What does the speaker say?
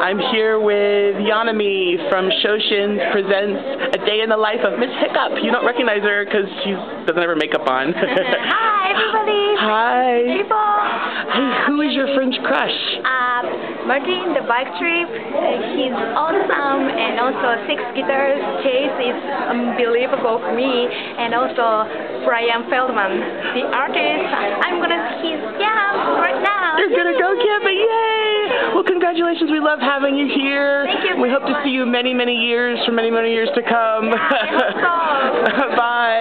I'm here with Yanomi from Shoshin Presents A Day in the Life of Miss Hiccup. You don't recognize her because she doesn't have her makeup on. Hi, everybody. Hi. People. Hey, who is your Fringe crush? Martin, the bike trip. He's awesome, and also Six Guitars Chase is unbelievable for me, and also Brian Feldman, the artist. I'm gonna see his camp right now. You're gonna go camping, yay! Well, congratulations. We love having you here. Thank you. We hope to see you many, many years for many, many years to come. Yeah, I hope so. Bye.